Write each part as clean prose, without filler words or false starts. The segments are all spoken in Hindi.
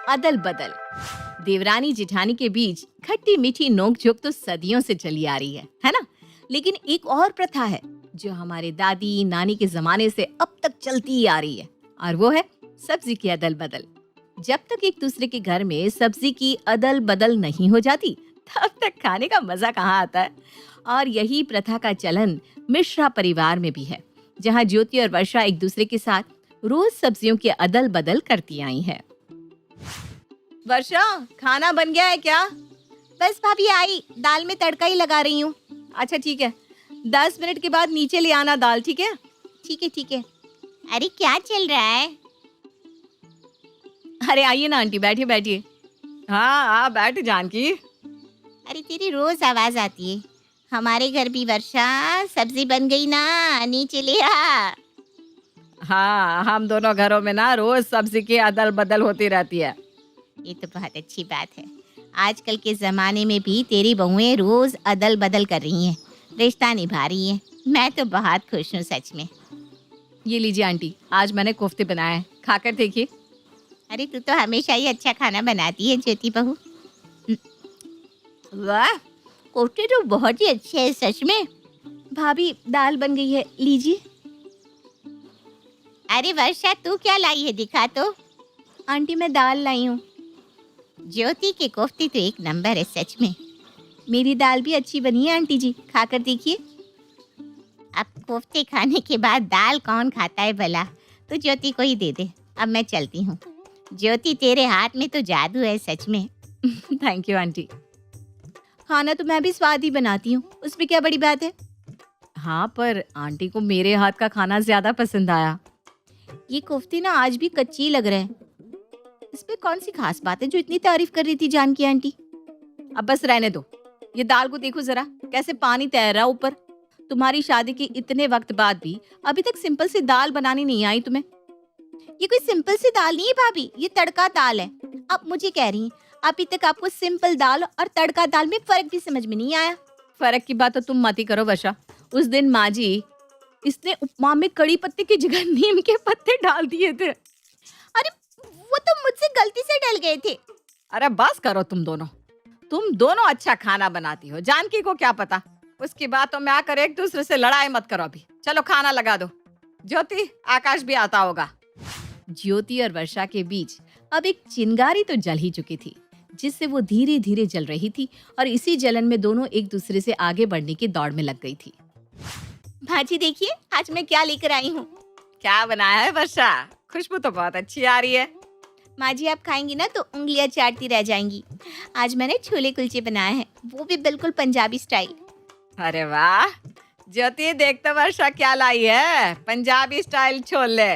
अदल बदल। देवरानी जिठानी के बीच खट्टी मीठी नोकझोंक तो सदियों से चली आ रही है ना? लेकिन एक और प्रथा है जो हमारे दादी नानी के जमाने से अब तक चलती ही आ रही है, और वो है सब्जी की अदल बदल। जब तक एक दूसरे के घर में सब्जी की अदल बदल नहीं हो जाती, तब तक खाने का मजा कहाँ आता है। और यही प्रथा का चलन मिश्रा परिवार में भी है, जहाँ ज्योति और वर्षा एक दूसरे के साथ रोज सब्जियों की अदल बदल करती आई हैं। वर्षा, खाना बन गया है क्या? बस भाभी आई, दाल में तड़का ही लगा रही हूँ। अच्छा ठीक है, 10 मिनट के बाद नीचे ले आना दाल, ठीक है? ठीक है ठीक है। अरे क्या चल रहा है? अरे आइए ना आंटी, बैठिए बैठिए। हाँ बैठ जानकी। अरे तेरी रोज आवाज आती है। हमारे घर भी वर्षा सब्जी बन गई ना, नीचे ले आ। हाँ, हम दोनों घरों में ना रोज सब्जी की अदल बदल होती रहती है। ये तो बहुत अच्छी बात है। आजकल के ज़माने में भी तेरी बहुएं रोज़ अदल बदल कर रही हैं, रिश्ता निभा रही हैं। मैं तो बहुत खुश हूँ सच में। ये लीजिए आंटी, आज मैंने कोफ्ते बनाए हैं, खाकर देखिए। अरे तू तो हमेशा ही अच्छा खाना बनाती है ज्योति बहू। वाह, कोफ्ते तो बहुत ही अच्छे हैं सच में। भाभी दाल बन गई है, लीजिए। अरे वर्षा, तू क्या लाई है, दिखा तो। आंटी मैं दाल लाई हूँ। ज्योति के कोफ्ते तो एक नंबर है सच में। मेरी दाल भी अच्छी बनी है आंटी जी, खाकर देखिए। अब कोफ्ते खाने के बाद दाल कौन खाता है भला? तो ज्योति को ही दे दे। अब मैं चलती हूँ। ज्योति, तेरे हाथ में तो जादू है सच में। Thank you aunty. खाना तो मैं भी स्वाद ही बनाती हूँ, उसमें क्या बड़ी बात है। हाँ, पर आंटी को मेरे हाथ का खाना ज्यादा पसंद आया। ये कोफ्ते ना आज भी कच्ची लग रहे हैं। इसमें कौन सी खास बात है जो इतनी तारीफ कर रही थी जानकी आंटी? अब बस रहने दो। ये दाल को देखो जरा, कैसे पानी तैर रहा ऊपर। तुम्हारी शादी के इतने वक्त बाद भी अभी तक सिंपल सी दाल बनानी नहीं आई तुम्हें? ये कोई सिंपल सी दाल नहीं है भाभी, ये तड़का दाल है। अब मुझे कह रही हैं, अभी तक आपको सिंपल दाल और तड़का दाल में फर्क भी समझ में नहीं आया। फर्क की बात तो तुम मत ही करो वर्षा। उस दिन माँ जी, इसने उपमा में कड़ी पत्ते की जगह नीम के पत्ते डाल दिए थे। अरे वो तो मुझसे गलती से डल गए थे। अरे बस करो तुम दोनों अच्छा खाना बनाती हो, जानकी को क्या पता। उसकी बातों में आकर एक दूसरे से लड़ाई मत करो। अभी चलो खाना लगा दो। ज्योति, आकाश भी आता होगा। ज्योति और वर्षा के बीच अब एक चिंगारी तो जल ही चुकी थी, जिससे वो धीरे धीरे जल रही थी, और इसी जलन में दोनों एक दूसरे से आगे बढ़ने की दौड़ में लग गई थी। भाजी देखिए, आज मैं क्या लेकर आई हूँ। क्या बनाया है वर्षा? खुशबू तो बहुत अच्छी आ रही है। माँ जी, आप खाएंगी ना तो उंगलियां चाटती रह जाएंगी। आज मैंने छोले कुलचे बनाए हैं, वो भी बिल्कुल पंजाबी स्टाइल। अरे वाह ज्योति, देख तो वर्षा क्या लाई है, पंजाबी स्टाइल छोले।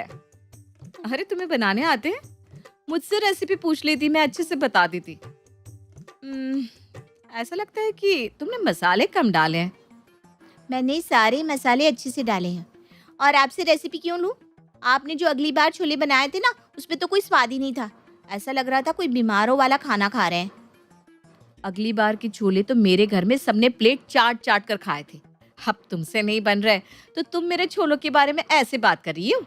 अरे तुम्हें बनाने आते हैं? मुझसे रेसिपी पूछ लेती, मैं अच्छे से बता देती। ऐसा लगता है कि तुमने मसाले कम डाले हैं। मैंने सारे मसाले अच्छे से डाले हैं। और आपसे रेसिपी क्यों लूँ? आपने जो अगली बार छोले बनाए थे ना, उसमें तो कोई स्वाद ही नहीं था। ऐसा लग रहा था कोई बीमारों वाला खाना खा रहे हैं। अगली बार के छोले तो मेरे घर में सबने प्लेट चाट चाट कर खाए थे। अब तुमसे नहीं बन रहे तो तुम मेरे छोलों के बारे में ऐसे बात कर रही हो?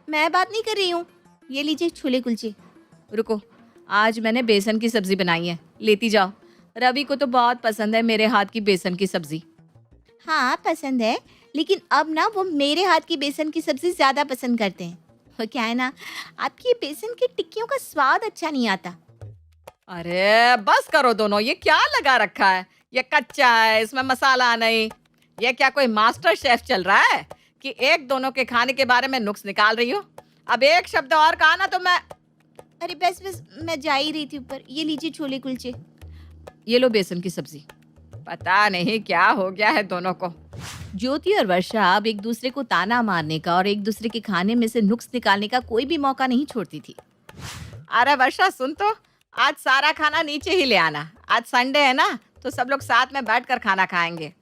मैं बात नहीं कर रही हूँ। ये लीजिए छोले कुलचे। रुको, आज मैंने बेसन की सब्जी बनाई है, लेती जाओ। रवि को तो बहुत पसंद है मेरे हाथ की बेसन की सब्जी। हाँ पसंद है, लेकिन अब ना वो मेरे हाथ की बेसन की सब्जी ज्यादा पसंद करते हैं। वो क्या है ना, आपकी बेसन की टिक्कियों का स्वाद अच्छा नहीं आता। अरे बस करो दोनों, ये क्या लगा रखा है? ये कच्चा है, इसमें मसाला नहीं। ये क्या कोई मास्टर शेफ चल रहा है कि एक दोनों के खाने के बारे में नुक्स निकाल रही हो? अब एक शब्द और कहा ना तो मैं। अरे बस बस, मैं जा ही रही थी ऊपर। ये लीजिए छोले कुलचे। ये लो बेसन की सब्जी। पता नहीं क्या हो गया है दोनों को। ज्योति और वर्षा अब एक दूसरे को ताना मारने का और एक दूसरे के खाने में से नुक्स निकालने का कोई भी मौका नहीं छोड़ती थी। अरे वर्षा सुन तो, आज सारा खाना नीचे ही ले आना। आज संडे है ना, तो सब लोग साथ में बैठकर खाना खाएंगे।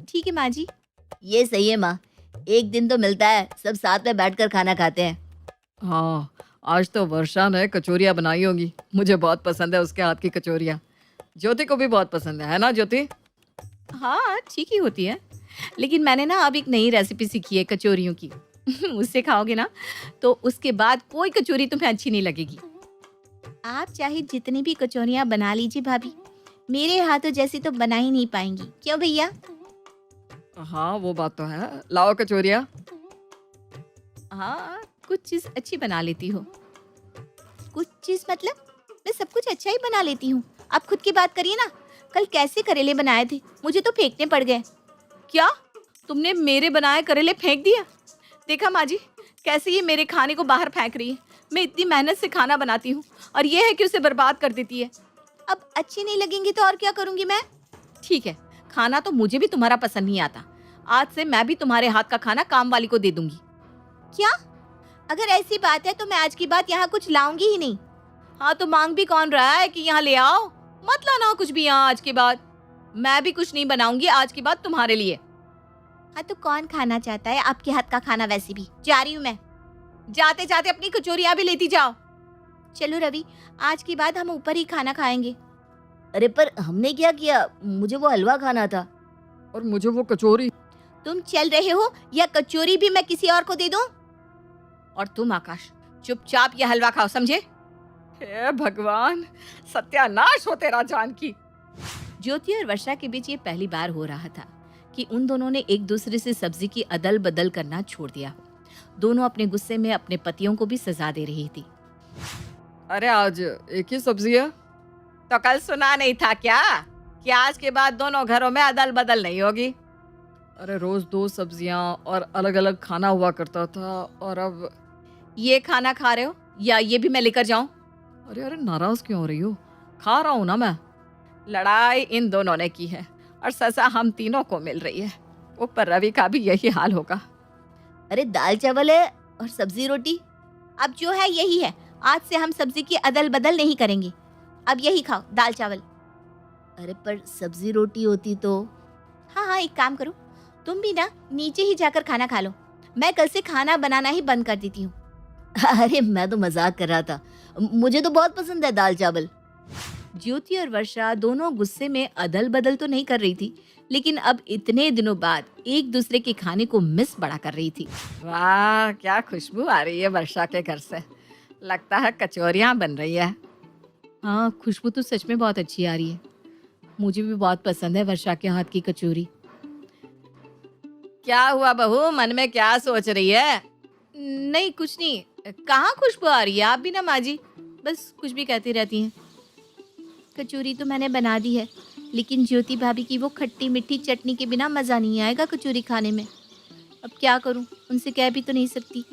ठीक है माँ जी। ये सही है माँ, एक दिन तो मिलता है, सब साथ में बैठकर खाना खाते हैं। हाँ, आज तो वर्षा ने कचौरियाँ बनाई होगी। मुझे बहुत पसंद है उसके हाथ की कचौरियाँ। ज्योति को भी बहुत पसंद है ना ज्योति? हाँ ठीक ही होती है, लेकिन मैंने ना अब एक नई रेसिपी सीखी है कचौरियों की। उससे खाओगे ना तो उसके बाद कोई कचौरी तुम्हें अच्छी नहीं लगेगी। आप चाहे जितनी भी कचौरियाँ बना लीजिए भाभी, मेरे हाथों जैसी तो बना ही नहीं पाएंगी, क्यों भैया? हाँ वो बात तो है, लाओ कचौरिया। हाँ कुछ चीज अच्छी बना लेती हो। कुछ चीज मतलब? मैं सब कुछ अच्छा ही बना लेती हूँ। आप खुद की बात करिए ना। कल कैसे करेले बनाए थे, मुझे तो फेंकने पड़ गए। क्या तुमने मेरे बनाए करेले फेंक दिया? देखा माँ जी, कैसे ये मेरे खाने को बाहर फेंक रही है। मैं इतनी मेहनत से खाना बनाती हूँ और ये है कि उसे बर्बाद कर देती है। अब अच्छे नहीं लगेंगे तो और क्या करूंगी मैं? ठीक है, खाना तो मुझे भी तुम्हारा पसंद नहीं आता। आज से मैं भी तुम्हारे हाथ का खाना काम वाली को दे दूंगी। क्या? अगर ऐसी बात है तो मैं आज की बात यहाँ कुछ लाऊंगी ही नहीं। हाँ तो मांग भी कौन रहा है कि यहाँ ले आओ? मत लाना कुछ भी यहाँ आज के बाद। मैं भी कुछ नहीं बनाऊंगी आज के बाद तुम्हारे लिए। हाँ तो कौन खाना चाहता है आपके हाथ का खाना? वैसे भी जा रही हूँ मैं। जाते जाते अपनी कचौरियाँ भी लेती जाओ। चलो रवि, आज के बाद हम ऊपर ही खाना खाएंगे। अरे पर हमने क्या किया? मुझे वो हलवा खाना था। और मुझे वो कचौरी। तुम चल रहे हो या कचौरी भी मैं किसी और को दे दूं? और तुम आकाश, चुपचाप ये हलवा खाओ, समझे? हे भगवान, सत्यानाश हो तेरा जानकी। ज्योति और वर्षा के बीच ये पहली बार हो रहा था कि उन दोनों ने एक दूसरे से सब्जी की अदल बदल करना छोड़ दिया। दोनों अपने गुस्से में अपने पतियों को भी सजा दे रही थी। अरे आज एक ही सब्जी है तो कल सुना नहीं था क्या कि आज के बाद दोनों घरों में अदल बदल नहीं होगी? अरे रोज दो सब्जियां और अलग अलग खाना हुआ करता था और अब ये खाना खा रहे हो या ये भी मैं लेकर जाऊं? अरे अरे नाराज क्यों हो रही हो? खा रहा हूं ना मैं। लड़ाई इन दोनों ने की है और सजा हम तीनों को मिल रही है। ऊपर रवि का भी यही हाल होगा। अरे दाल चावल है और सब्जी रोटी। अब जो है यही है। आज से हम सब्जी की अदल बदल नहीं करेंगे। अब यही खाओ, दाल चावल। अरे पर सब्जी रोटी होती तो। हाँ हाँ, एक काम करो, तुम भी ना नीचे ही जाकर खाना खा लो। मैं कल से खाना बनाना ही बंद कर देती हूँ। अरे मैं तो मजाक कर रहा था, मुझे तो बहुत पसंद है दाल चावल। ज्योति और वर्षा दोनों गुस्से में अदल बदल तो नहीं कर रही थी, लेकिन अब इतने दिनों बाद एक दूसरे के खाने को मिस बड़ा कर रही थी। वाह क्या खुशबू आ रही है वर्षा के घर से। लगता है कचौरियाँ बन रही है। हाँ खुशबू तो सच में बहुत अच्छी आ रही है। मुझे भी बहुत पसंद है वर्षा के हाथ की कचौरी। क्या हुआ बहू, मन में क्या सोच रही है? नहीं कुछ नहीं। कहाँ खुशबू आ रही है? आप भी ना माँ जी बस कुछ भी कहती रहती हैं। कचौरी तो मैंने बना दी है, लेकिन ज्योति भाभी की वो खट्टी मीठी चटनी के बिना मज़ा नहीं आएगा कचौरी खाने में। अब क्या करूं, उनसे कह भी तो नहीं सकती।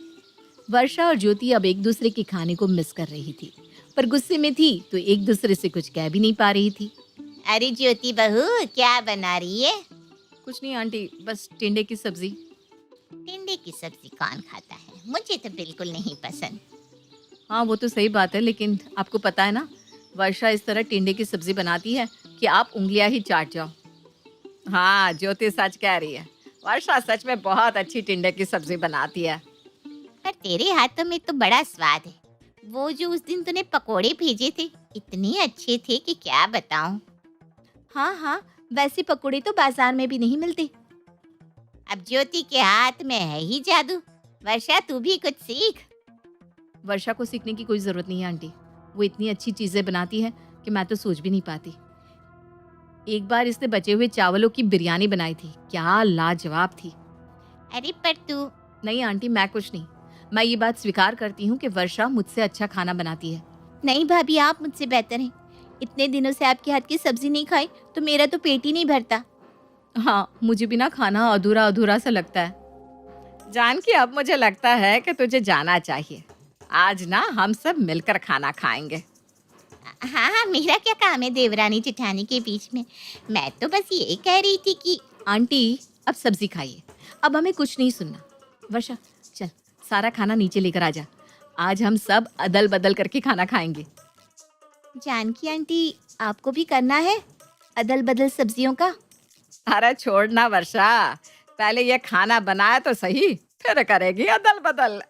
वर्षा और ज्योति अब एक दूसरे के खाने को मिस कर रही थी, पर गुस्से में थी तो एक दूसरे से कुछ कह भी नहीं पा रही थी। अरे ज्योति बहू, क्या बना रही है? कुछ नहीं आंटी, बस टिंडे की सब्जी। टिंडे की सब्जी कौन खाता है? मुझे तो बिल्कुल नहीं पसंद। हाँ वो तो सही बात है, लेकिन आपको पता है ना वर्षा इस तरह टिंडे की सब्जी बनाती है कि आप उंगलियां ही चाट जाओ। हाँ ज्योति सच कह रही है, वर्षा सच में बहुत अच्छी टिंडे की सब्जी बनाती है। पर तेरे हाथों में तो बड़ा स्वाद है। वो जो उस दिन तूने पकोड़े भेजे थे, इतने अच्छे थे कि क्या बताऊं। हाँ हाँ, वैसे पकोड़े तो बाजार में भी नहीं मिलते। अब ज्योति के हाथ में है ही जादू। वर्षा तू भी कुछ सीख। वर्षा को सीखने की कोई जरूरत नहीं है आंटी, वो इतनी अच्छी चीजें बनाती है कि मैं तो सोच भी नहीं पाती। एक बार इसने बचे हुए चावलों की बिरयानी बनाई थी, क्या लाजवाब थी। अरे पर तू। नहीं आंटी मैं कुछ नहीं, मैं ये बात स्वीकार करती हूँ कि वर्षा मुझसे अच्छा खाना बनाती है। नहीं भाभी, आप मुझसे बेहतर हैं। इतने दिनों से आपके हाथ की सब्जी नहीं खाई तो मेरा तो पेट ही नहीं भरता। हाँ मुझे भी ना खाना अधूरा अधूरा सा लगता है। जानकी अब मुझे लगता है कि तुझे जाना चाहिए। आज ना हम सब मिलकर खाना खाएंगे। हाँ हाँ, मेरा क्या काम है देवरानी जेठानी के बीच में? मैं तो बस ये कह रही थी कि आंटी अब सब्जी खाइए, अब हमें कुछ नहीं सुनना। वर्षा चल सारा खाना नीचे लेकर आ जा, आज हम सब अदल बदल करके खाना खाएंगे। जानकी आंटी, आपको भी करना है अदल बदल सब्जियों का? अरे छोड़ना वर्षा, पहले ये खाना बनाए तो सही, फिर करेगी अदल बदल।